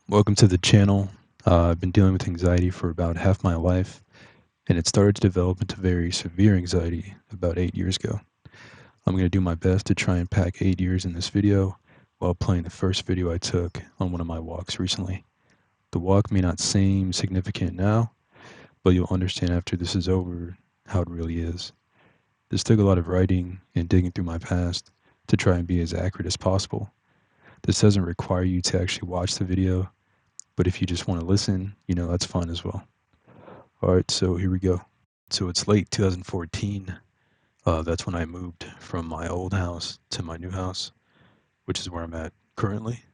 Welcome to the channel. I've been dealing with anxiety for about half my life, and it started to develop into very severe anxiety about 8 years ago. I'm going to do my best to try and pack 8 years in this video while playing the first video I took on one of my walks recently. The walk may not seem significant now, but you'll understand after this is over how it really is. This took a lot of writing and digging through my past to try and be as accurate as possible. This doesn't require you to actually watch the video, but if you just want to listen, that's fine as well. All right, so here we go. So it's late 2014. That's when I moved from my old house to my new house, which is where I'm at currently.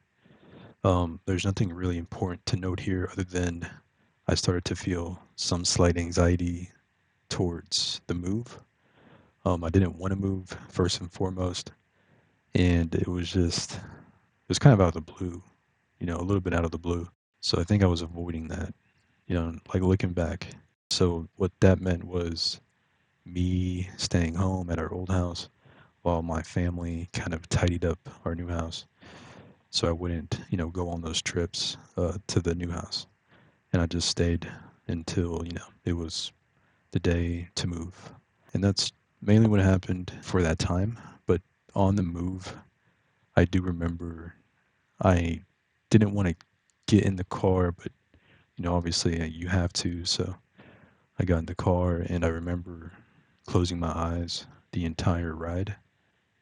There's nothing really important to note here other than I started to feel some slight anxiety towards the move. I didn't want to move first and foremost, and it was kind of out of the blue, a little bit out of the blue. So I think I was avoiding that, like looking back. So what that meant was me staying home at our old house while my family kind of tidied up our new house. So I wouldn't, go on those trips to the new house. And I just stayed until, it was the day to move. And that's mainly what happened for that time. But on the move, I do remember I didn't want to get in the car, but, obviously you have to. So I got in the car and I remember closing my eyes the entire ride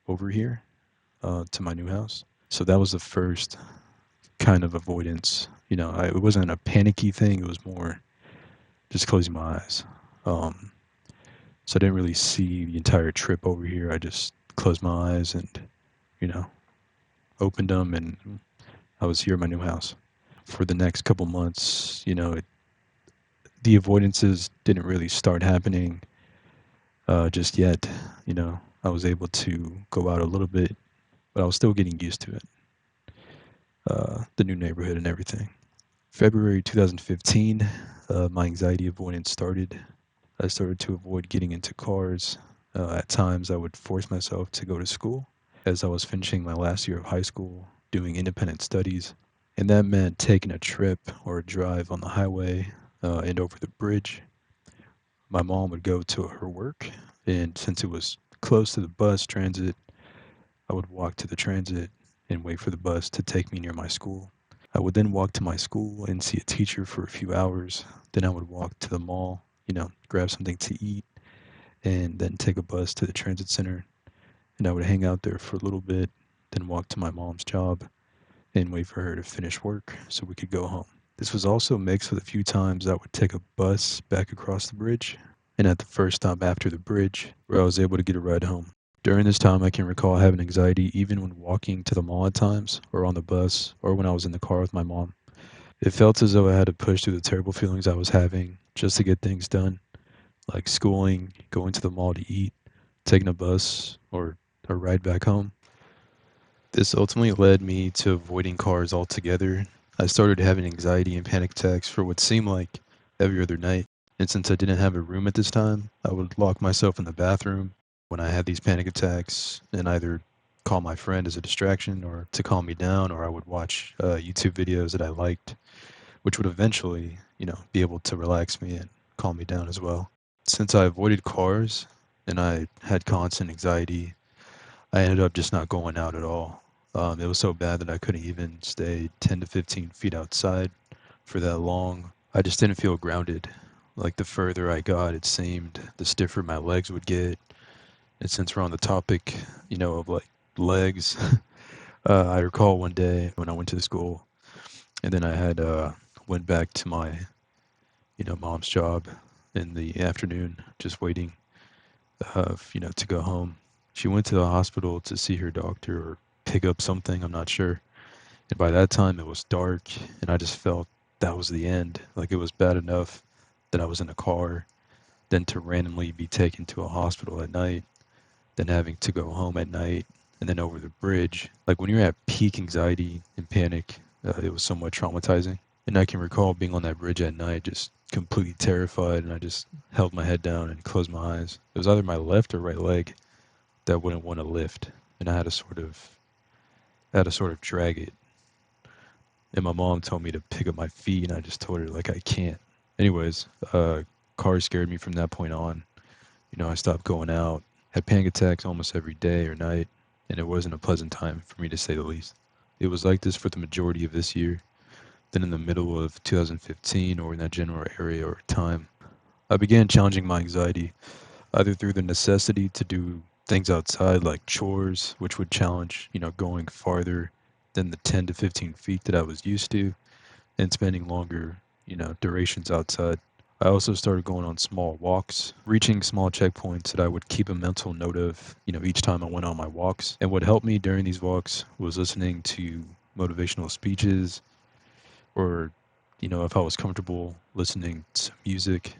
over here to my new house. So that was the first kind of avoidance. It wasn't a panicky thing. It was more just closing my eyes. Um, so I didn't really see the entire trip over here. I just closed my eyes and, you know, opened them, and I was here at my new house. For the next couple months, the avoidances didn't really start happening just yet. I was able to go out a little bit, but I was still getting used to it, the new neighborhood and everything. February 2015, my anxiety avoidance started. I started to avoid getting into cars. At times, I would force myself to go to school as I was finishing my last year of high school, doing independent studies. And that meant taking a trip or a drive on the highway and over the bridge. My mom would go to her work, and since it was close to the bus transit, I would walk to the transit and wait for the bus to take me near my school. I would then walk to my school and see a teacher for a few hours. Then I would walk to the mall, grab something to eat, and then take a bus to the transit center. And I would hang out there for a little bit, then walk to my mom's job and wait for her to finish work so we could go home. This was also mixed with a few times I would take a bus back across the bridge, and at the first stop after the bridge, where I was able to get a ride home. During this time, I can recall having anxiety even when walking to the mall at times, or on the bus, or when I was in the car with my mom. It felt as though I had to push through the terrible feelings I was having just to get things done, like schooling, going to the mall to eat, taking a bus, or a ride back home. This ultimately led me to avoiding cars altogether. I started having anxiety and panic attacks for what seemed like every other night. And since I didn't have a room at this time, I would lock myself in the bathroom when I had these panic attacks and either call my friend as a distraction or to calm me down, or I would watch YouTube videos that I liked, which would eventually, be able to relax me and calm me down as well. Since I avoided cars and I had constant anxiety, I ended up just not going out at all. It was so bad that I couldn't even stay 10 to 15 feet outside for that long. I just didn't feel grounded. Like the further I got, it seemed the stiffer my legs would get. And since we're on the topic, of like legs, I recall one day when I went to the school and then I had went back to my, mom's job in the afternoon, just waiting, to go home. She went to the hospital to see her doctor or pick up something, I'm not sure. And by that time, it was dark, and I just felt that was the end. Like it was bad enough that I was in a car, then to randomly be taken to a hospital at night, then having to go home at night, and then over the bridge. Like when you're at peak anxiety and panic, it was somewhat traumatizing. And I can recall being on that bridge at night, just completely terrified, and I just held my head down and closed my eyes. It was either my left or right leg that wouldn't want to lift, and I had to sort of drag it. And my mom told me to pick up my feet, and I just told her like I can't. Anyways, cars scared me from that point on. I stopped going out, had panic attacks almost every day or night, and it wasn't a pleasant time for me to say the least. It was like this for the majority of this year. Then in the middle of 2015 or in that general area or time, I began challenging my anxiety either through the necessity to do things outside like chores, which would challenge, going farther than the 10 to 15 feet that I was used to and spending longer, durations outside. I also started going on small walks, reaching small checkpoints that I would keep a mental note of, each time I went on my walks. And what helped me during these walks was listening to motivational speeches or, if I was comfortable listening to music.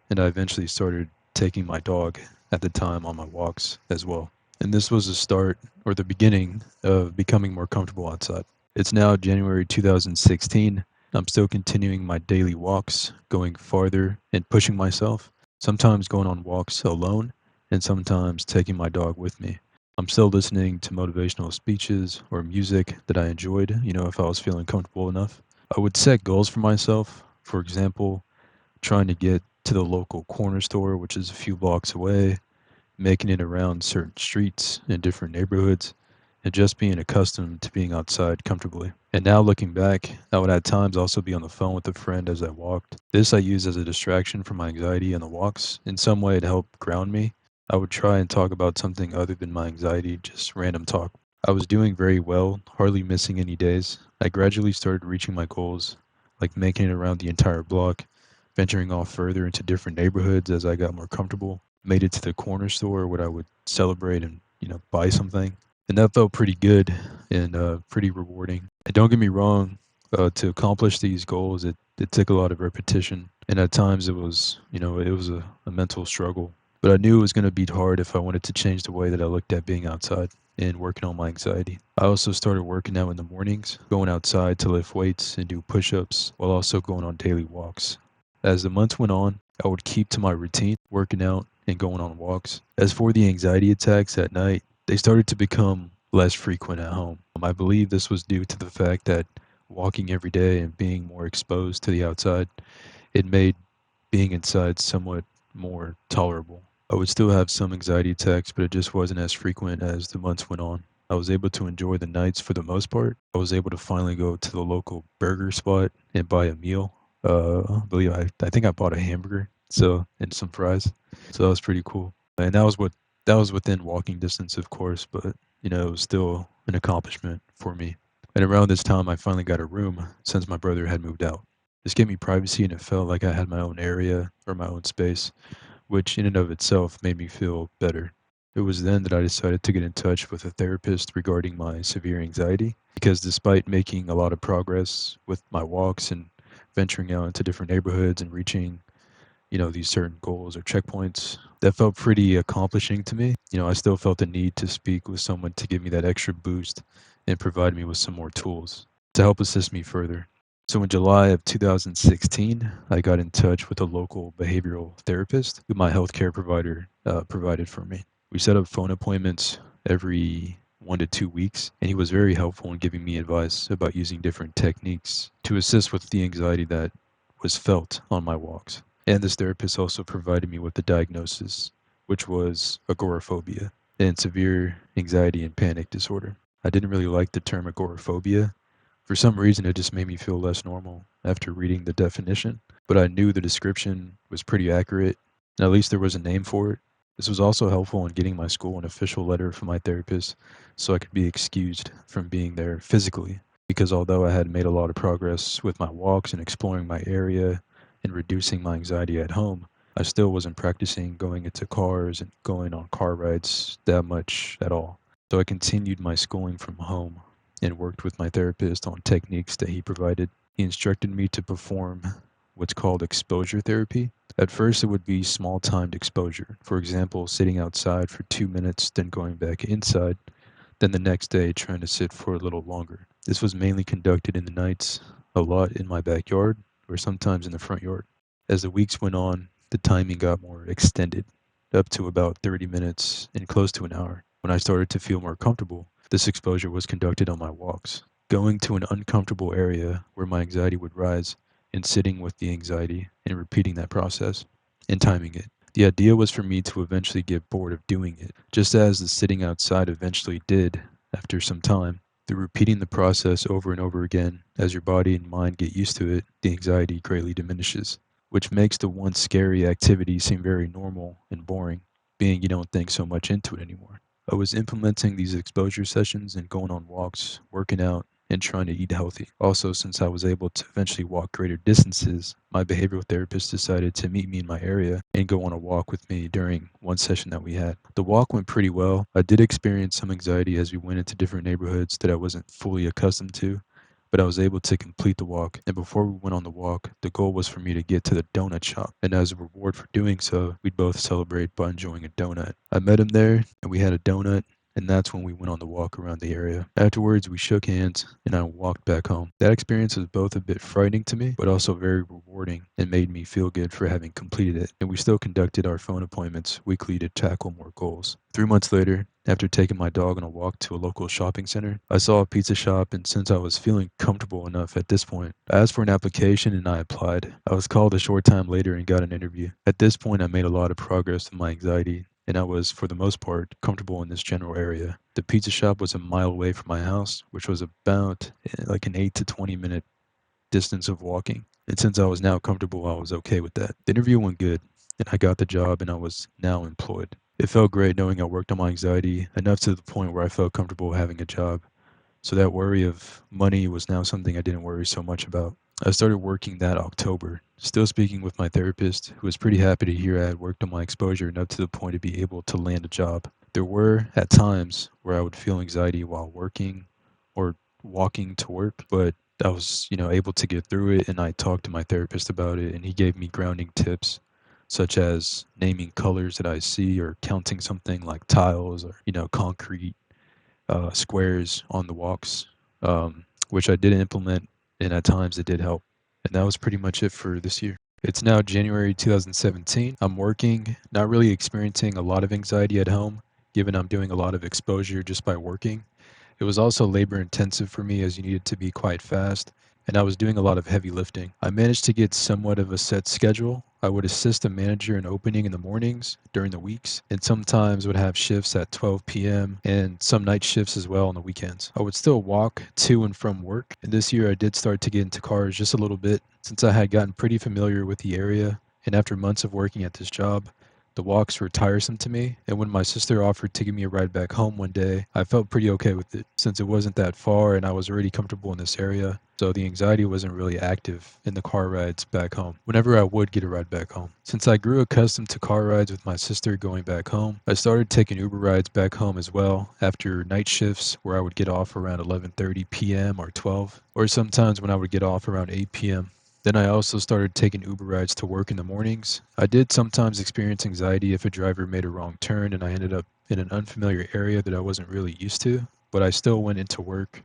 And I eventually started taking my dog at the time on my walks as well. And this was the start or the beginning of becoming more comfortable outside. It's now January 2016. I'm still continuing my daily walks, going farther and pushing myself, sometimes going on walks alone, and sometimes taking my dog with me. I'm still listening to motivational speeches or music that I enjoyed, if I was feeling comfortable enough. I would set goals for myself. For example, trying to get to the local corner store, which is a few blocks away, making it around certain streets in different neighborhoods, and just being accustomed to being outside comfortably. And now looking back, I would at times also be on the phone with a friend as I walked. This I use as a distraction from my anxiety on the walks. In some way, it helped ground me. I would try and talk about something other than my anxiety, just random talk. I was doing very well, hardly missing any days. I gradually started reaching my goals, like making it around the entire block, venturing off further into different neighborhoods as I got more comfortable, made it to the corner store where I would celebrate and, buy something. And that felt pretty good and pretty rewarding. And don't get me wrong, to accomplish these goals, it took a lot of repetition. And at times it was a mental struggle. But I knew it was going to be hard if I wanted to change the way that I looked at being outside and working on my anxiety. I also started working out in the mornings, going outside to lift weights and do push ups while also going on daily walks. As the months went on, I would keep to my routine, working out and going on walks. As for the anxiety attacks at night, they started to become less frequent at home. I believe this was due to the fact that walking every day and being more exposed to the outside, it made being inside somewhat more tolerable. I would still have some anxiety attacks, but it just wasn't as frequent as the months went on. I was able to enjoy the nights for the most part. I was able to finally go to the local burger spot and buy a meal. I think I bought a hamburger, so and some fries. So that was pretty cool. And that was within walking distance, of course, but it was still an accomplishment for me. And around this time, I finally got a room since my brother had moved out. This gave me privacy and it felt like I had my own area or my own space, which in and of itself made me feel better. It was then that I decided to get in touch with a therapist regarding my severe anxiety, because despite making a lot of progress with my walks and venturing out into different neighborhoods and reaching, these certain goals or checkpoints, that felt pretty accomplishing to me. I still felt the need to speak with someone to give me that extra boost and provide me with some more tools to help assist me further. So in July of 2016, I got in touch with a local behavioral therapist who my healthcare provider provided for me. We set up phone appointments every 1 to 2 weeks, and he was very helpful in giving me advice about using different techniques to assist with the anxiety that was felt on my walks. And this therapist also provided me with the diagnosis, which was agoraphobia and severe anxiety and panic disorder. I didn't really like the term agoraphobia. For some reason, it just made me feel less normal after reading the definition, but I knew the description was pretty accurate, and at least there was a name for it. This was also helpful in getting my school an official letter from my therapist so I could be excused from being there physically. Because although I had made a lot of progress with my walks and exploring my area and reducing my anxiety at home, I still wasn't practicing going into cars and going on car rides that much at all. So I continued my schooling from home and worked with my therapist on techniques that he provided. He instructed me to perform what's called exposure therapy. At first, it would be small timed exposure. For example, sitting outside for 2 minutes, then going back inside, then the next day trying to sit for a little longer. This was mainly conducted in the nights, a lot in my backyard, or sometimes in the front yard. As the weeks went on, the timing got more extended, up to about 30 minutes and close to an hour. When I started to feel more comfortable, this exposure was conducted on my walks. going to an uncomfortable area where my anxiety would rise and sitting with the anxiety and repeating that process and timing it. The idea was for me to eventually get bored of doing it, just as the sitting outside eventually did after some time. Through repeating the process over and over again, as your body and mind get used to it, the anxiety greatly diminishes, which makes the once scary activity seem very normal and boring, being you don't think so much into it anymore. I was implementing these exposure sessions and going on walks, working out, and trying to eat healthy. Also, since I was able to eventually walk greater distances, my behavioral therapist decided to meet me in my area and go on a walk with me during one session that we had. The walk went pretty well. I did experience some anxiety as we went into different neighborhoods that I wasn't fully accustomed to, but I was able to complete the walk. And before we went on the walk, the goal was for me to get to the donut shop. And as a reward for doing so, we'd both celebrate by enjoying a donut. I met him there, and we had a donut, and that's when we went on the walk around the area. Afterwards, we shook hands, and I walked back home. That experience was both a bit frightening to me, but also very rewarding and made me feel good for having completed it. And we still conducted our phone appointments weekly to tackle more goals. 3 months later, after taking my dog on a walk to a local shopping center, I saw a pizza shop, and since I was feeling comfortable enough at this point, I asked for an application and I applied. I was called a short time later and got an interview. At this point, I made a lot of progress with my anxiety, and I was, for the most part, comfortable in this general area. The pizza shop was a mile away from my house, which was about like an 8 to 20 minute distance of walking. And since I was now comfortable, I was okay with that. The interview went good, and I got the job, and I was now employed. It felt great knowing I worked on my anxiety enough to the point where I felt comfortable having a job. So that worry of money was now something I didn't worry so much about. I started working that October, still speaking with my therapist, who was pretty happy to hear I had worked on my exposure enough to the point to be able to land a job. There were, at times, where I would feel anxiety while working or walking to work, but I was, able to get through it, and I talked to my therapist about it, and he gave me grounding tips such as naming colors that I see or counting something like tiles or, concrete squares on the walks, which I did implement, and at times it did help. And that was pretty much it for this year. It's now January 2017. I'm working, not really experiencing a lot of anxiety at home, given I'm doing a lot of exposure just by working. It was also labor intensive for me as you needed to be quite fast, and I was doing a lot of heavy lifting. I managed to get somewhat of a set schedule. I would assist a manager in opening in the mornings during the weeks, and sometimes would have shifts at 12 p.m. and some night shifts as well on the weekends. I would still walk to and from work, and this year I did start to get into cars just a little bit since I had gotten pretty familiar with the area, and after months of working at this job, the walks were tiresome to me, and when my sister offered to give me a ride back home one day, I felt pretty okay with it, since it wasn't that far and I was already comfortable in this area, so the anxiety wasn't really active in the car rides back home, whenever I would get a ride back home. Since I grew accustomed to car rides with my sister going back home, I started taking Uber rides back home as well, after night shifts where I would get off around 11:30 p.m. or 12, or sometimes when I would get off around 8 p.m. Then I also started taking Uber rides to work in the mornings. I did sometimes experience anxiety if a driver made a wrong turn and I ended up in an unfamiliar area that I wasn't really used to, but I still went into work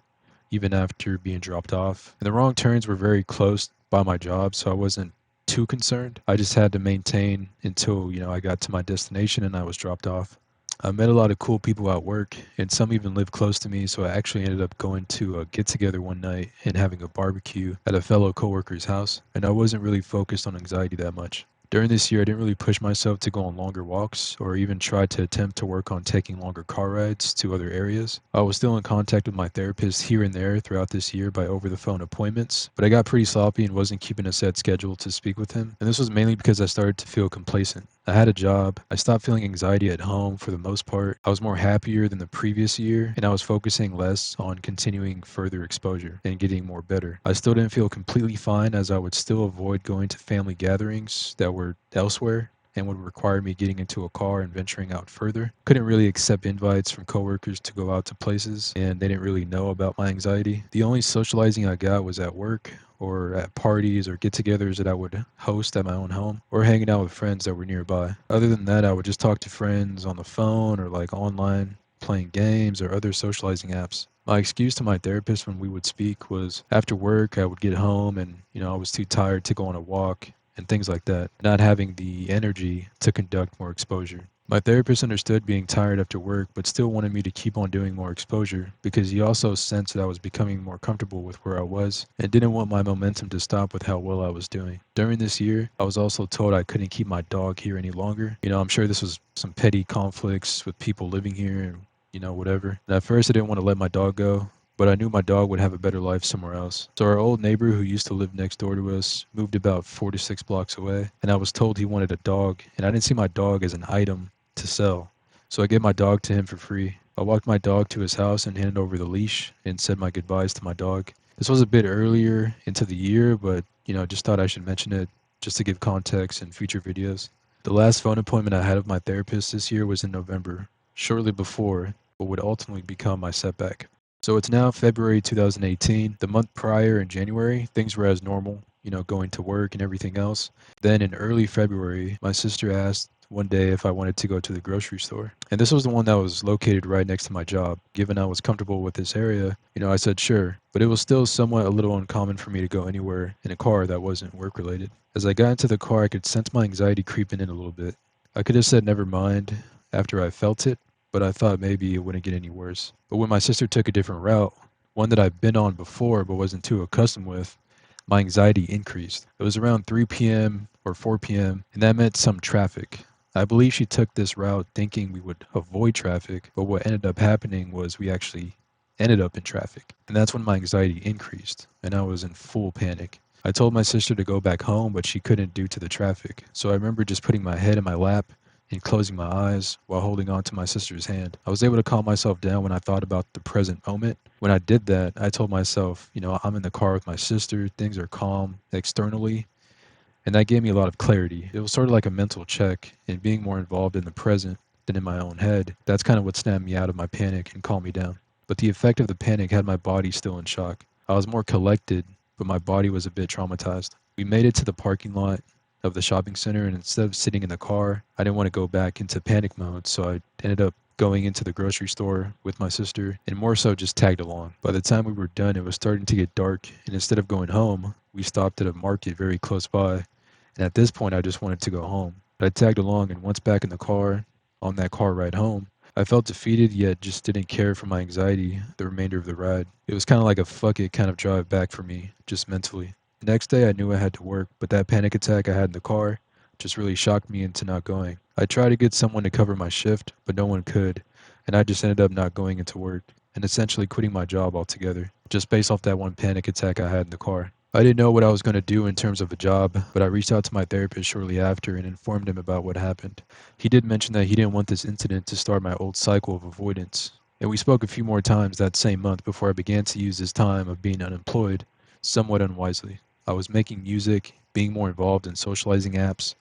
even after being dropped off. And the wrong turns were very close by my job, so I wasn't too concerned. I just had to maintain until, I got to my destination and I was dropped off. I met a lot of cool people at work, and some even lived close to me, so I actually ended up going to a get-together one night and having a barbecue at a fellow coworker's house, and I wasn't really focused on anxiety that much. During this year, I didn't really push myself to go on longer walks or even try to attempt to work on taking longer car rides to other areas. I was still in contact with my therapist here and there throughout this year by over-the-phone appointments, but I got pretty sloppy and wasn't keeping a set schedule to speak with him, and this was mainly because I started to feel complacent. I had a job. I stopped feeling anxiety at home for the most part. I was more happier than the previous year, and I was focusing less on continuing further exposure and getting more better. I still didn't feel completely fine, as I would still avoid going to family gatherings that were elsewhere and would require me getting into a car and venturing out further. Couldn't really accept invites from coworkers to go out to places, and they didn't really know about my anxiety. The only socializing I got was at work or at parties or get-togethers that I would host at my own home, or hanging out with friends that were nearby. Other than that, I would just talk to friends on the phone or like online, playing games or other socializing apps. My excuse to my therapist when we would speak was after work I would get home and, I was too tired to go on a walk and things like that, not having the energy to conduct more exposure. My therapist understood being tired after work, but still wanted me to keep on doing more exposure because he also sensed that I was becoming more comfortable with where I was and didn't want my momentum to stop with how well I was doing. During this year, I was also told I couldn't keep my dog here any longer. I'm sure this was some petty conflicts with people living here and, whatever. And at first, I didn't want to let my dog go, but I knew my dog would have a better life somewhere else. So our old neighbor who used to live next door to us moved about 4 to 6 blocks away, and I was told he wanted a dog, and I didn't see my dog as an item to sell. So I gave my dog to him for free. I walked my dog to his house and handed over the leash and said my goodbyes to my dog. This was a bit earlier into the year, but just thought I should mention it just to give context in future videos. The last phone appointment I had with my therapist this year was in November, shortly before what would ultimately become my setback. So it's now February 2018. The month prior in January, things were as normal, going to work and everything else. Then in early February, my sister asked one day if I wanted to go to the grocery store. And this was the one that was located right next to my job. Given I was comfortable with this area, I said sure. But it was still somewhat a little uncommon for me to go anywhere in a car that wasn't work related. As I got into the car, I could sense my anxiety creeping in a little bit. I could have said never mind after I felt it, but I thought maybe it wouldn't get any worse. But when my sister took a different route, one that I've been on before but wasn't too accustomed with, my anxiety increased. It was around 3 p.m. or 4 p.m., and that meant some traffic. I believe she took this route thinking we would avoid traffic, but what ended up happening was we actually ended up in traffic. And that's when my anxiety increased, and I was in full panic. I told my sister to go back home, but she couldn't due to the traffic. So I remember just putting my head in my lap and closing my eyes while holding on to my sister's hand. I was able to calm myself down when I thought about the present moment. When I did that, I told myself, I'm in the car with my sister, things are calm externally, and that gave me a lot of clarity. It was sort of like a mental check, and being more involved in the present than in my own head. That's kind of what snapped me out of my panic and calmed me down. But the effect of the panic had my body still in shock. I was more collected, but my body was a bit traumatized. We made it to the parking lot of the shopping center, and instead of sitting in the car, I didn't want to go back into panic mode, so I ended up going into the grocery store with my sister and more so just tagged along. By the time we were done, it was starting to get dark, and instead of going home, we stopped at a market very close by, and at this point, I just wanted to go home. But I tagged along, and once back in the car, on that car ride home, I felt defeated yet just didn't care for my anxiety the remainder of the ride. It was kind of like a fuck it kind of drive back for me, just mentally. The next day, I knew I had to work, but that panic attack I had in the car just really shocked me into not going. I tried to get someone to cover my shift, but no one could, and I just ended up not going into work and essentially quitting my job altogether, just based off that one panic attack I had in the car. I didn't know what I was going to do in terms of a job, but I reached out to my therapist shortly after and informed him about what happened. He did mention that he didn't want this incident to start my old cycle of avoidance, and we spoke a few more times that same month before I began to use this time of being unemployed somewhat unwisely. I was making music, being more involved in socializing apps,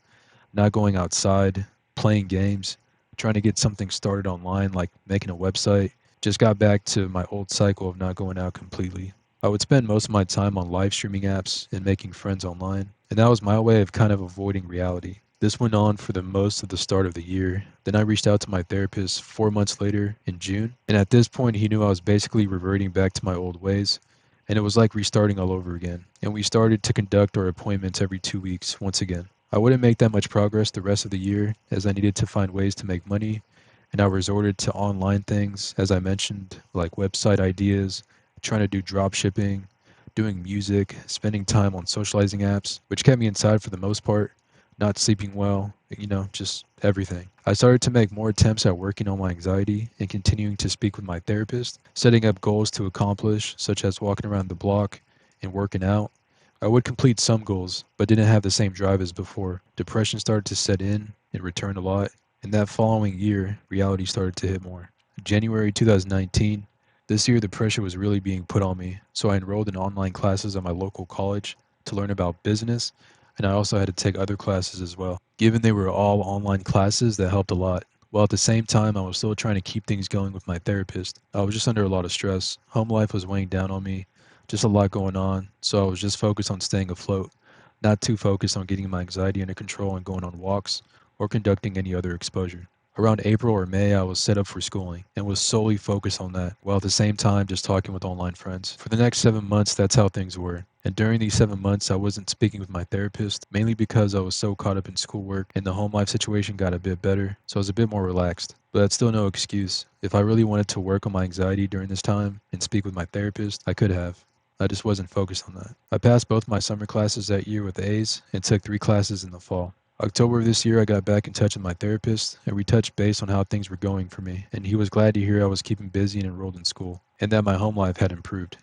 not going outside, playing games, trying to get something started online like making a website. Just got back to my old cycle of not going out completely. I would spend most of my time on live streaming apps and making friends online, and that was my way of kind of avoiding reality. This went on for the most of the start of the year. Then I reached out to my therapist 4 months later in June, and at this point he knew I was basically reverting back to my old ways, and it was like restarting all over again. And we started to conduct our appointments every 2 weeks once again. I wouldn't make that much progress the rest of the year as I needed to find ways to make money, and I resorted to online things, as I mentioned, like website ideas, trying to do drop shipping, doing music, spending time on socializing apps, which kept me inside for the most part, not sleeping well, just everything. I started to make more attempts at working on my anxiety and continuing to speak with my therapist, setting up goals to accomplish, such as walking around the block and working out. I would complete some goals, but didn't have the same drive as before. Depression started to set in and return a lot, and that following year, reality started to hit more. January 2019, this year the pressure was really being put on me, so I enrolled in online classes at my local college to learn about business, and I also had to take other classes as well. Given they were all online classes, that helped a lot. While at the same time, I was still trying to keep things going with my therapist. I was just under a lot of stress. Home life was weighing down on me, just a lot going on, so I was just focused on staying afloat, not too focused on getting my anxiety under control and going on walks or conducting any other exposure. Around April or May, I was set up for schooling and was solely focused on that, while at the same time just talking with online friends. For the next 7 months, that's how things were. And during these 7 months, I wasn't speaking with my therapist, mainly because I was so caught up in schoolwork and the home life situation got a bit better, so I was a bit more relaxed. But that's still no excuse. If I really wanted to work on my anxiety during this time and speak with my therapist, I could have. I just wasn't focused on that. I passed both my summer classes that year with A's and took 3 classes in the fall. October of this year, I got back in touch with my therapist, and we touched base on how things were going for me, and he was glad to hear I was keeping busy and enrolled in school, and that my home life had improved.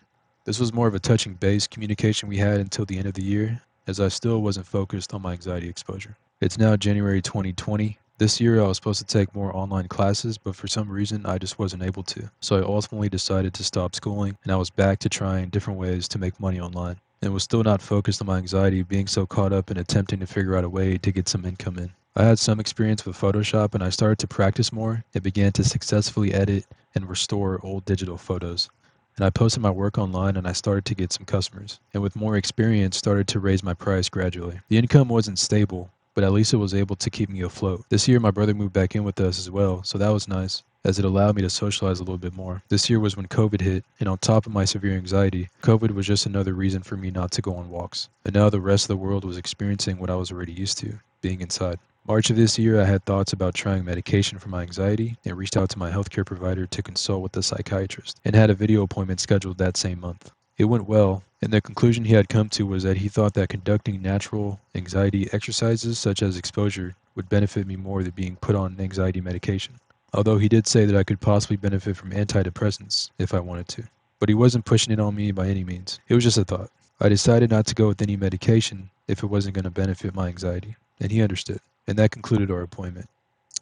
This was more of a touching base communication we had until the end of the year, as I still wasn't focused on my anxiety exposure. It's now January 2020. This year, I was supposed to take more online classes, but for some reason, I just wasn't able to. So I ultimately decided to stop schooling, and I was back to trying different ways to make money online, and was still not focused on my anxiety, being so caught up in attempting to figure out a way to get some income in. I had some experience with Photoshop, and I started to practice more and began to successfully edit and restore old digital photos. And I posted my work online and I started to get some customers. And with more experience, started to raise my price gradually. The income wasn't stable, but at least it was able to keep me afloat. This year, my brother moved back in with us as well, so that was nice, as it allowed me to socialize a little bit more. This year was when COVID hit, and on top of my severe anxiety, COVID was just another reason for me not to go on walks. And now the rest of the world was experiencing what I was already used to, being inside. March of this year, I had thoughts about trying medication for my anxiety and reached out to my healthcare provider to consult with a psychiatrist and had a video appointment scheduled that same month. It went well, and the conclusion he had come to was that he thought that conducting natural anxiety exercises such as exposure would benefit me more than being put on anxiety medication. Although he did say that I could possibly benefit from antidepressants if I wanted to. But he wasn't pushing it on me by any means. It was just a thought. I decided not to go with any medication if it wasn't going to benefit my anxiety, and he understood. And that concluded our appointment.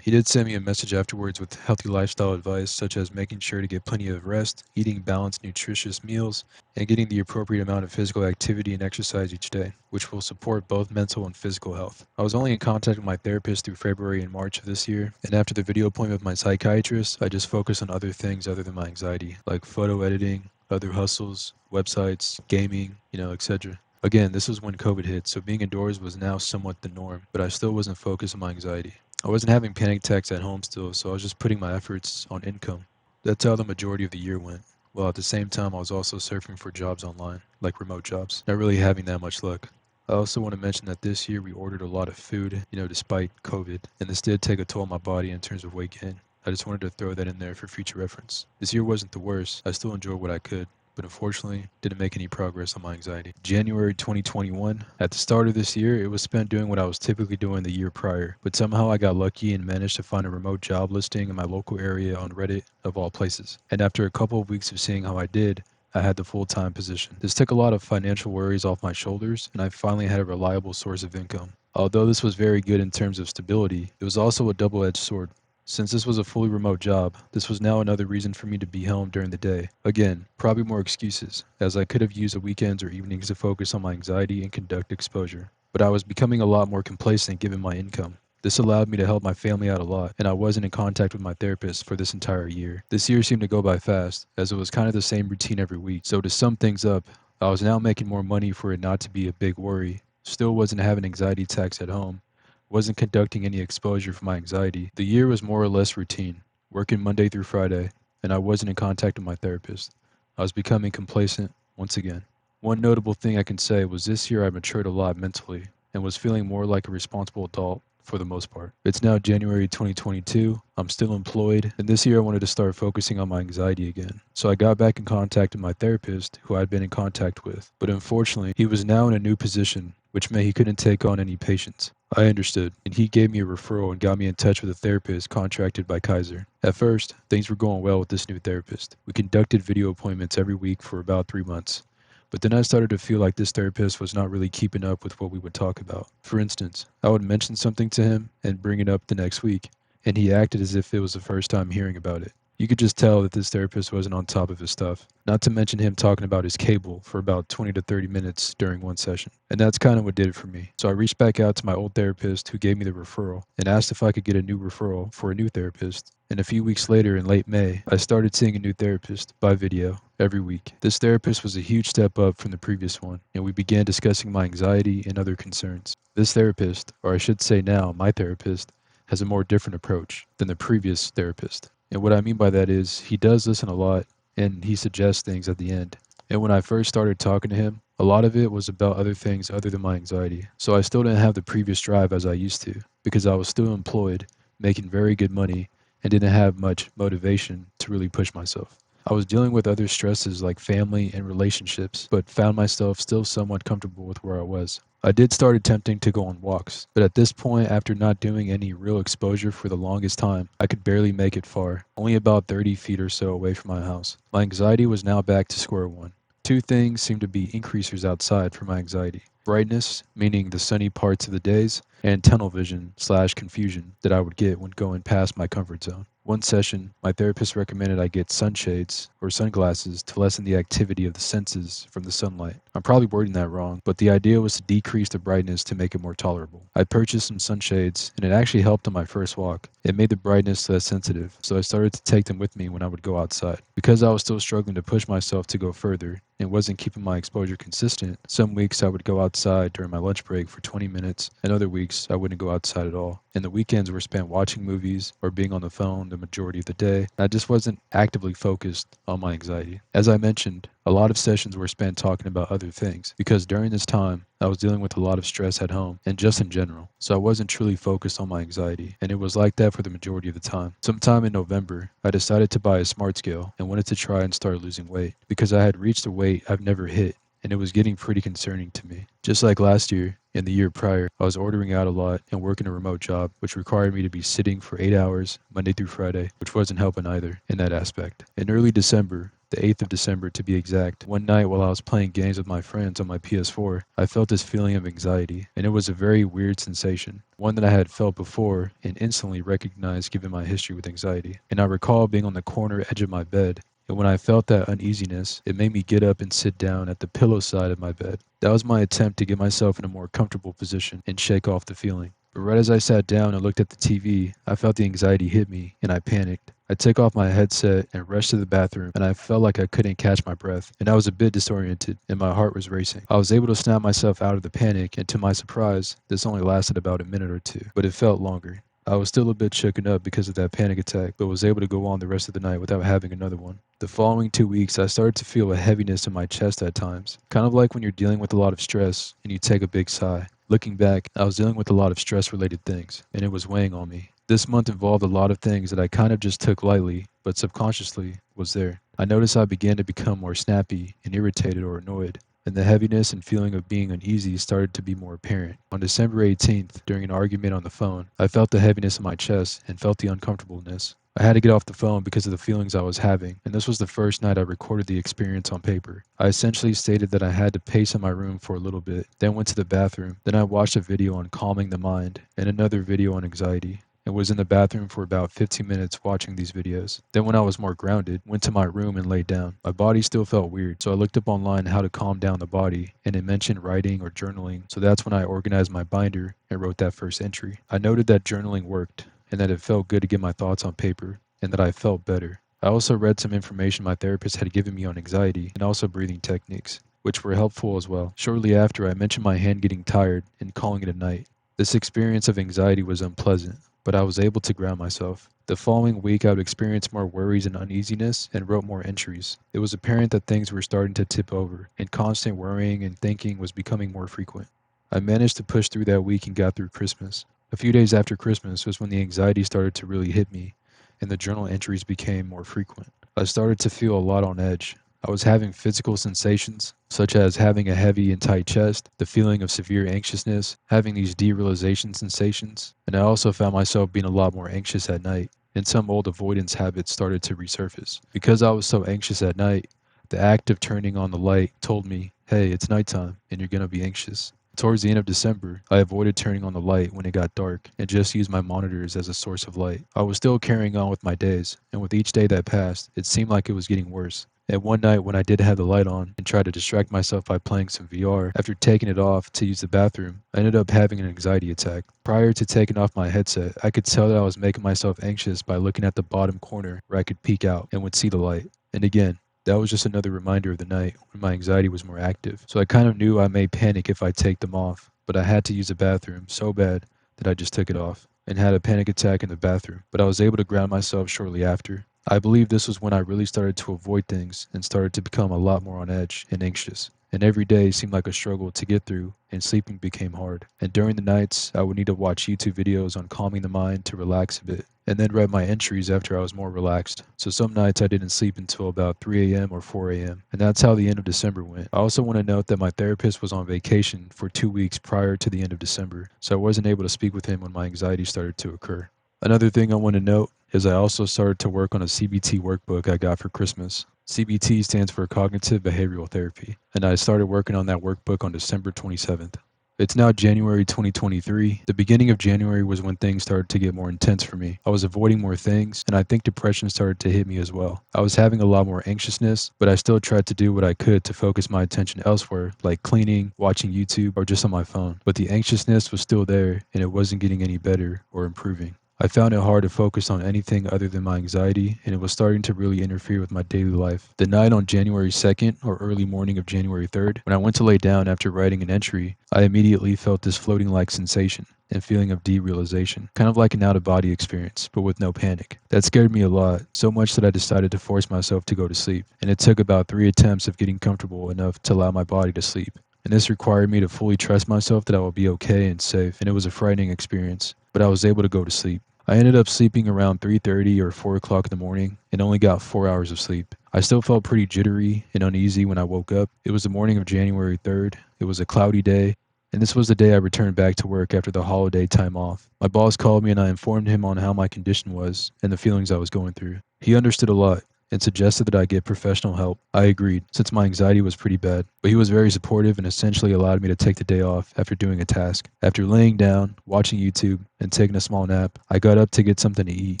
He did send me a message afterwards with healthy lifestyle advice, such as making sure to get plenty of rest, eating balanced, nutritious meals, and getting the appropriate amount of physical activity and exercise each day, which will support both mental and physical health. I was only in contact with my therapist through February and March of this year, and after the video appointment with my psychiatrist, I just focused on other things other than my anxiety, like photo editing, other hustles, websites, gaming, etc. Again, this was when COVID hit, so being indoors was now somewhat the norm, but I still wasn't focused on my anxiety. I wasn't having panic attacks at home still, so I was just putting my efforts on income. That's how the majority of the year went. While at the same time, I was also searching for jobs online, like remote jobs, not really having that much luck. I also want to mention that this year we ordered a lot of food, despite COVID, and this did take a toll on my body in terms of weight gain. I just wanted to throw that in there for future reference. This year wasn't the worst. I still enjoyed what I could, but unfortunately didn't make any progress on my anxiety. January 2021, at the start of this year, it was spent doing what I was typically doing the year prior, but somehow I got lucky and managed to find a remote job listing in my local area on Reddit, of all places. And after a couple of weeks of seeing how I did, I had the full-time position. This took a lot of financial worries off my shoulders, and I finally had a reliable source of income. Although this was very good in terms of stability, it was also a double-edged sword. Since this was a fully remote job, this was now another reason for me to be home during the day. Again, probably more excuses, as I could have used the weekends or evenings to focus on my anxiety and conduct exposure. But I was becoming a lot more complacent given my income. This allowed me to help my family out a lot, and I wasn't in contact with my therapist for this entire year. This year seemed to go by fast, as it was kind of the same routine every week. So to sum things up, I was now making more money for it not to be a big worry, still wasn't having anxiety attacks at home, wasn't conducting any exposure for my anxiety. The year was more or less routine, working Monday through Friday, and I wasn't in contact with my therapist. I was becoming complacent once again. One notable thing I can say was this year I matured a lot mentally and was feeling more like a responsible adult for the most part. It's now January 2022. I'm still employed, and this year I wanted to start focusing on my anxiety again. So I got back in contact with my therapist, who I'd been in contact with. But unfortunately, he was now in a new position, which meant he couldn't take on any patients. I understood, and he gave me a referral and got me in touch with a therapist contracted by Kaiser. At first, things were going well with this new therapist. We conducted video appointments every week for about 3 months. But then I started to feel like this therapist was not really keeping up with what we would talk about. For instance, I would mention something to him and bring it up the next week, and he acted as if it was the first time hearing about it. You could just tell that this therapist wasn't on top of his stuff, not to mention him talking about his cable for about 20 to 30 minutes during one session. And that's kind of what did it for me. So I reached back out to my old therapist who gave me the referral and asked if I could get a new referral for a new therapist. And a few weeks later, in late May, I started seeing a new therapist by video every week. This therapist was a huge step up from the previous one, and we began discussing my anxiety and other concerns. This therapist, or I should say now, my therapist, has a more different approach than the previous therapist. And what I mean by that is he does listen a lot and he suggests things at the end. And when I first started talking to him, a lot of it was about other things other than my anxiety. So I still didn't have the previous drive as I used to because I was still employed, making very good money, and didn't have much motivation to really push myself. I was dealing with other stresses like family and relationships, but found myself still somewhat comfortable with where I was. I did start attempting to go on walks, but at this point, after not doing any real exposure for the longest time, I could barely make it far, only about 30 feet or so away from my house. My anxiety was now back to square one. Two things seemed to be increasers outside for my anxiety: brightness, meaning the sunny parts of the days, and tunnel vision / confusion that I would get when going past my comfort zone. One session, my therapist recommended I get sunshades or sunglasses to lessen the activity of the senses from the sunlight. I'm probably wording that wrong, but the idea was to decrease the brightness to make it more tolerable. I purchased some sunshades, and it actually helped on my first walk. It made the brightness less sensitive, so I started to take them with me when I would go outside. Because I was still struggling to push myself to go further and wasn't keeping my exposure consistent, some weeks I would go outside during my lunch break for 20 minutes, and other weeks I wouldn't go outside at all. And the weekends were spent watching movies or being on the phone the majority of the day. I just wasn't actively focused on my anxiety. As I mentioned, a lot of sessions were spent talking about other things because during this time, I was dealing with a lot of stress at home and just in general, so I wasn't truly focused on my anxiety, and it was like that for the majority of the time. Sometime in November, I decided to buy a smart scale and wanted to try and start losing weight because I had reached a weight I've never hit, and it was getting pretty concerning to me. Just like last year and the year prior, I was ordering out a lot and working a remote job, which required me to be sitting for 8 hours, Monday through Friday, which wasn't helping either in that aspect. In early December, the 8th of December to be exact, one night while I was playing games with my friends on my PS4, I felt this feeling of anxiety, and it was a very weird sensation, one that I had felt before and instantly recognized given my history with anxiety. And I recall being on the corner edge of my bed, and when I felt that uneasiness, it made me get up and sit down at the pillow side of my bed. That was my attempt to get myself in a more comfortable position and shake off the feeling. But right as I sat down and looked at the TV, I felt the anxiety hit me, and I panicked. I took off my headset and rushed to the bathroom, and I felt like I couldn't catch my breath, and I was a bit disoriented, and my heart was racing. I was able to snap myself out of the panic, and to my surprise, this only lasted about a minute or two, but it felt longer. I was still a bit shooken up because of that panic attack, but was able to go on the rest of the night without having another one. The following 2 weeks, I started to feel a heaviness in my chest at times, kind of like when you're dealing with a lot of stress and you take a big sigh. Looking back, I was dealing with a lot of stress-related things, and it was weighing on me. This month involved a lot of things that I kind of just took lightly, but subconsciously was there. I noticed I began to become more snappy and irritated or annoyed, and the heaviness and feeling of being uneasy started to be more apparent. On December 18th, during an argument on the phone, I felt the heaviness in my chest and felt the uncomfortableness. I had to get off the phone because of the feelings I was having, and this was the first night I recorded the experience on paper. I essentially stated that I had to pace in my room for a little bit, then went to the bathroom, then I watched a video on calming the mind, and another video on anxiety, and was in the bathroom for about 15 minutes watching these videos. Then when I was more grounded, went to my room and laid down. My body still felt weird, so I looked up online how to calm down the body, and it mentioned writing or journaling, so that's when I organized my binder and wrote that first entry. I noted that journaling worked, and that it felt good to get my thoughts on paper, and that I felt better. I also read some information my therapist had given me on anxiety and also breathing techniques, which were helpful as well. Shortly after, I mentioned my hand getting tired and calling it a night. This experience of anxiety was unpleasant, but I was able to ground myself. The following week, I would experience more worries and uneasiness and wrote more entries. It was apparent that things were starting to tip over, and constant worrying and thinking was becoming more frequent. I managed to push through that week and got through Christmas. A few days after Christmas was when the anxiety started to really hit me, and the journal entries became more frequent. I started to feel a lot on edge. I was having physical sensations, such as having a heavy and tight chest, the feeling of severe anxiousness, having these derealization sensations, and I also found myself being a lot more anxious at night, and some old avoidance habits started to resurface. Because I was so anxious at night, the act of turning on the light told me, hey, it's nighttime, and you're going to be anxious. Towards the end of December, I avoided turning on the light when it got dark and just used my monitors as a source of light. I was still carrying on with my days, and with each day that passed, it seemed like it was getting worse. And one night when I did have the light on and tried to distract myself by playing some VR, after taking it off to use the bathroom, I ended up having an anxiety attack. Prior to taking off my headset, I could tell that I was making myself anxious by looking at the bottom corner where I could peek out and would see the light. And again, that was just another reminder of the night when my anxiety was more active. So I kind of knew I may panic if I take them off, but I had to use the bathroom so bad that I just took it off. and had a panic attack in the bathroom, but I was able to ground myself shortly after. I believe this was when I really started to avoid things and started to become a lot more on edge and anxious. And every day seemed like a struggle to get through, and sleeping became hard. And during the nights, I would need to watch YouTube videos on calming the mind to relax a bit, and then read my entries after I was more relaxed. So some nights I didn't sleep until about 3 a.m. or 4 a.m. And that's how the end of December went. I also want to note that my therapist was on vacation for 2 weeks prior to the end of December, so I wasn't able to speak with him when my anxiety started to occur. Another thing I want to note is I also started to work on a CBT workbook I got for Christmas. CBT stands for Cognitive Behavioral Therapy, and I started working on that workbook on December 27th. It's now January 2023. The beginning of January was when things started to get more intense for me. I was avoiding more things, and I think depression started to hit me as well. I was having a lot more anxiousness, but I still tried to do what I could to focus my attention elsewhere, like cleaning, watching YouTube, or just on my phone. But the anxiousness was still there, and it wasn't getting any better or improving. I found it hard to focus on anything other than my anxiety, and it was starting to really interfere with my daily life. The night on January 2nd or early morning of January 3rd, when I went to lay down after writing an entry, I immediately felt this floating-like sensation and feeling of derealization, kind of like an out-of-body experience, but with no panic. That scared me a lot, so much that I decided to force myself to go to sleep, and it took about 3 attempts of getting comfortable enough to allow my body to sleep. And this required me to fully trust myself that I would be okay and safe, and it was a frightening experience, but I was able to go to sleep. I ended up sleeping around 3:30 or 4 o'clock in the morning and only got 4 hours of sleep. I still felt pretty jittery and uneasy when I woke up. It was the morning of January 3rd. It was a cloudy day, and this was the day I returned back to work after the holiday time off. My boss called me and I informed him on how my condition was and the feelings I was going through. He understood a lot and suggested that I get professional help. I agreed, since my anxiety was pretty bad, but he was very supportive and essentially allowed me to take the day off after doing a task. After laying down, watching YouTube, and taking a small nap, I got up to get something to eat,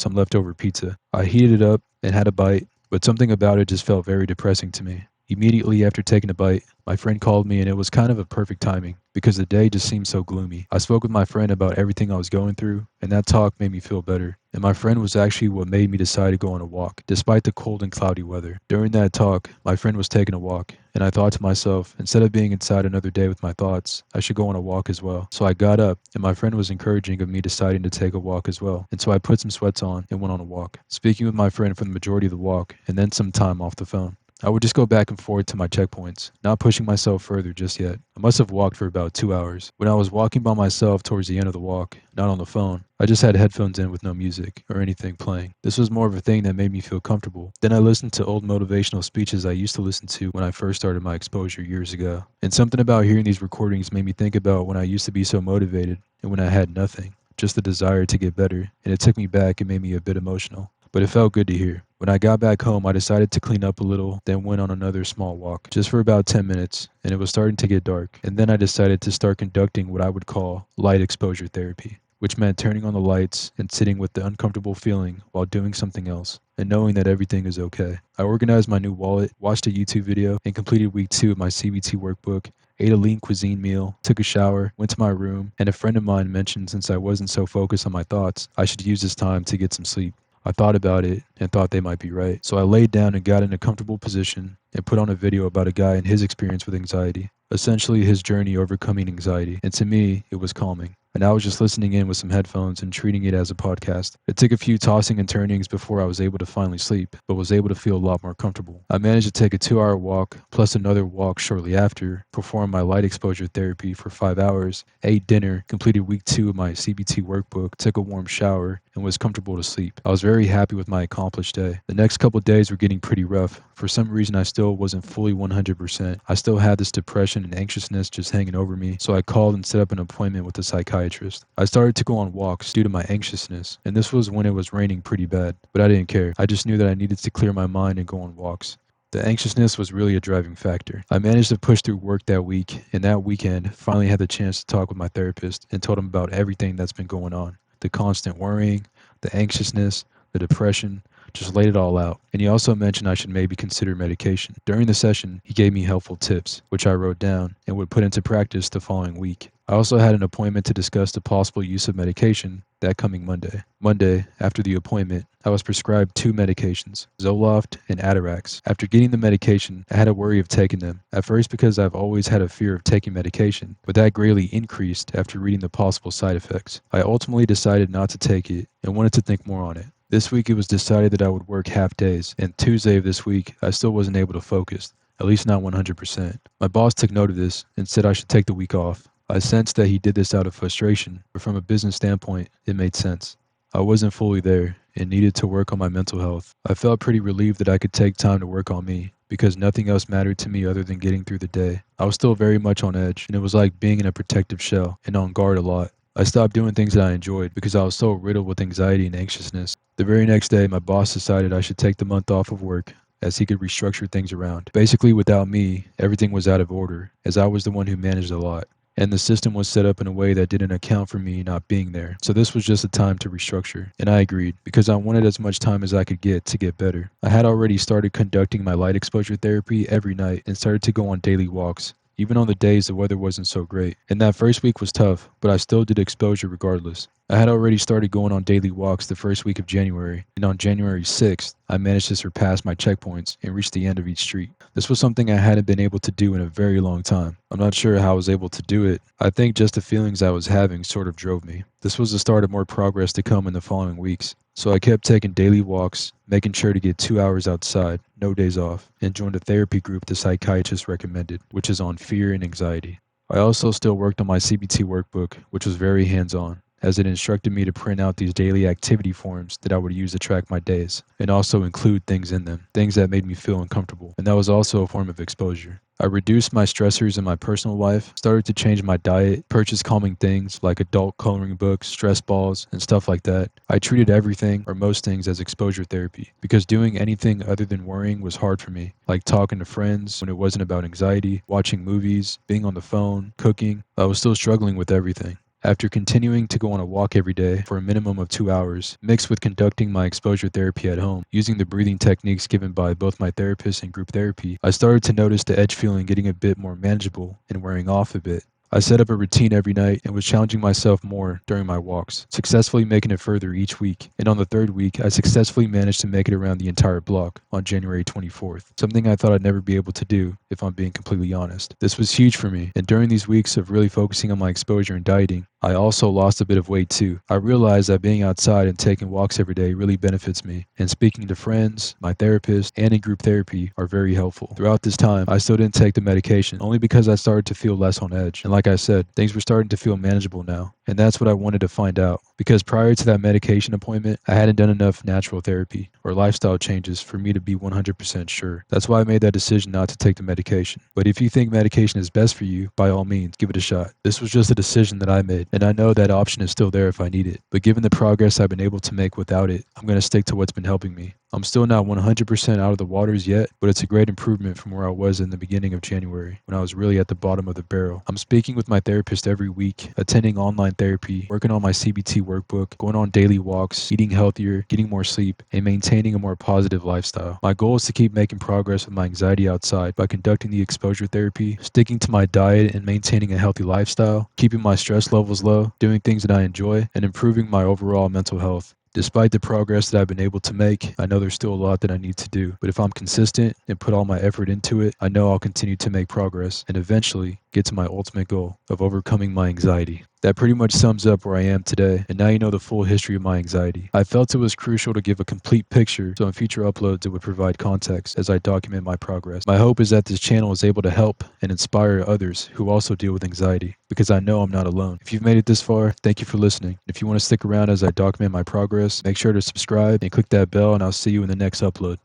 some leftover pizza. I heated it up and had a bite, but something about it just felt very depressing to me. Immediately after taking a bite, my friend called me and it was kind of a perfect timing because the day just seemed so gloomy. I spoke with my friend about everything I was going through, and that talk made me feel better. And my friend was actually what made me decide to go on a walk, despite the cold and cloudy weather. During that talk, my friend was taking a walk, and I thought to myself, instead of being inside another day with my thoughts, I should go on a walk as well. So I got up, and my friend was encouraging of me deciding to take a walk as well. And so I put some sweats on and went on a walk, speaking with my friend for the majority of the walk, and then some time off the phone. I would just go back and forth to my checkpoints, not pushing myself further just yet. I must have walked for about 2 hours. When I was walking by myself towards the end of the walk, not on the phone, I just had headphones in with no music or anything playing. This was more of a thing that made me feel comfortable. Then I listened to old motivational speeches I used to listen to when I first started my exposure years ago. And something about hearing these recordings made me think about when I used to be so motivated and when I had nothing, just the desire to get better, and it took me back and made me a bit emotional. But it felt good to hear. When I got back home, I decided to clean up a little, then went on another small walk, just for about 10 minutes, and it was starting to get dark. And then I decided to start conducting what I would call light exposure therapy, which meant turning on the lights and sitting with the uncomfortable feeling while doing something else, and knowing that everything is okay. I organized my new wallet, watched a YouTube video, and completed week 2 of my CBT workbook, ate a lean cuisine meal, took a shower, went to my room, and a friend of mine mentioned since I wasn't so focused on my thoughts, I should use this time to get some sleep. I thought about it and thought they might be right. So I laid down and got in a comfortable position and put on a video about a guy and his experience with anxiety, essentially his journey overcoming anxiety. And to me, it was calming. And I was just listening in with some headphones and treating it as a podcast. It took a few tossing and turnings before I was able to finally sleep, but was able to feel a lot more comfortable. I managed to take a 2-hour walk, plus another walk shortly after, perform my light exposure therapy for 5 hours, ate dinner, completed week 2 of my CBT workbook, took a warm shower, and was comfortable to sleep. I was very happy with my accomplished day. The next couple days were getting pretty rough. For some reason, I still wasn't fully 100%. I still had this depression and anxiousness just hanging over me, so I called and set up an appointment with a psychiatrist. I started to go on walks due to my anxiousness, and this was when it was raining pretty bad, but I didn't care. I just knew that I needed to clear my mind and go on walks. The anxiousness was really a driving factor. I managed to push through work that week, and that weekend, finally had the chance to talk with my therapist and told him about everything that's been going on. The constant worrying, the anxiousness, the depression, just laid it all out. And he also mentioned I should maybe consider medication. During the session, he gave me helpful tips, which I wrote down and would put into practice the following week. I also had an appointment to discuss the possible use of medication that coming Monday. Monday, after the appointment, I was prescribed two medications, Zoloft and Atarax. After getting the medication, I had a worry of taking them, at first because I've always had a fear of taking medication, but that greatly increased after reading the possible side effects. I ultimately decided not to take it and wanted to think more on it. This week it was decided that I would work half days, and Tuesday of this week I still wasn't able to focus, at least not 100%. My boss took note of this and said I should take the week off. I sensed that he did this out of frustration, but from a business standpoint, it made sense. I wasn't fully there and needed to work on my mental health. I felt pretty relieved that I could take time to work on me because nothing else mattered to me other than getting through the day. I was still very much on edge, and it was like being in a protective shell and on guard a lot. I stopped doing things that I enjoyed because I was so riddled with anxiety and anxiousness. The very next day, my boss decided I should take the month off of work as he could restructure things around. Basically, without me, everything was out of order, as I was the one who managed a lot. And the system was set up in a way that didn't account for me not being there. So this was just a time to restructure. And I agreed, because I wanted as much time as I could get to get better. I had already started conducting my light exposure therapy every night and started to go on daily walks, even on the days the weather wasn't so great. And that first week was tough, but I still did exposure regardless. I had already started going on daily walks the first week of January, and on January 6th, I managed to surpass my checkpoints and reach the end of each street. This was something I hadn't been able to do in a very long time. I'm not sure how I was able to do it. I think just the feelings I was having sort of drove me. This was the start of more progress to come in the following weeks. So I kept taking daily walks, making sure to get 2 hours outside, no days off, and joined a therapy group the psychiatrist recommended, which is on fear and anxiety. I also still worked on my CBT workbook, which was very hands-on, as it instructed me to print out these daily activity forms that I would use to track my days, and also include things in them, things that made me feel uncomfortable, and that was also a form of exposure. I reduced my stressors in my personal life, started to change my diet, purchased calming things like adult coloring books, stress balls, and stuff like that. I treated everything, or most things, as exposure therapy, because doing anything other than worrying was hard for me, like talking to friends when it wasn't about anxiety, watching movies, being on the phone, cooking. I was still struggling with everything. After continuing to go on a walk every day for a minimum of 2 hours, mixed with conducting my exposure therapy at home, using the breathing techniques given by both my therapist and group therapy, I started to notice the edge feeling getting a bit more manageable and wearing off a bit. I set up a routine every night and was challenging myself more during my walks, successfully making it further each week. And on the third week, I successfully managed to make it around the entire block on January 24th, something I thought I'd never be able to do if I'm being completely honest. This was huge for me, and during these weeks of really focusing on my exposure and dieting, I also lost a bit of weight too. I realized that being outside and taking walks every day really benefits me, and speaking to friends, my therapist, and in group therapy are very helpful. Throughout this time, I still didn't take the medication, only because I started to feel less on edge. And like I said, things were starting to feel manageable now, and that's what I wanted to find out. Because prior to that medication appointment, I hadn't done enough natural therapy or lifestyle changes for me to be 100% sure. That's why I made that decision not to take the medication. But if you think medication is best for you, by all means, give it a shot. This was just a decision that I made, and I know that option is still there if I need it. But given the progress I've been able to make without it, I'm going to stick to what's been helping me. I'm still not 100% out of the waters yet, but it's a great improvement from where I was in the beginning of January, when I was really at the bottom of the barrel. I'm speaking with my therapist every week, attending online therapy, working on my CBT workbook, going on daily walks, eating healthier, getting more sleep, and maintaining a more positive lifestyle. My goal is to keep making progress with my anxiety outside by conducting the exposure therapy, sticking to my diet and maintaining a healthy lifestyle, keeping my stress levels low, doing things that I enjoy, and improving my overall mental health. Despite the progress that I've been able to make, I know there's still a lot that I need to do. But if I'm consistent and put all my effort into it, I know I'll continue to make progress and eventually get to my ultimate goal of overcoming my anxiety. That pretty much sums up where I am today, and now you know the full history of my anxiety. I felt it was crucial to give a complete picture, so in future uploads it would provide context as I document my progress. My hope is that this channel is able to help and inspire others who also deal with anxiety, because I know I'm not alone. If you've made it this far, thank you for listening. If you want to stick around as I document my progress, make sure to subscribe and click that bell, and I'll see you in the next upload.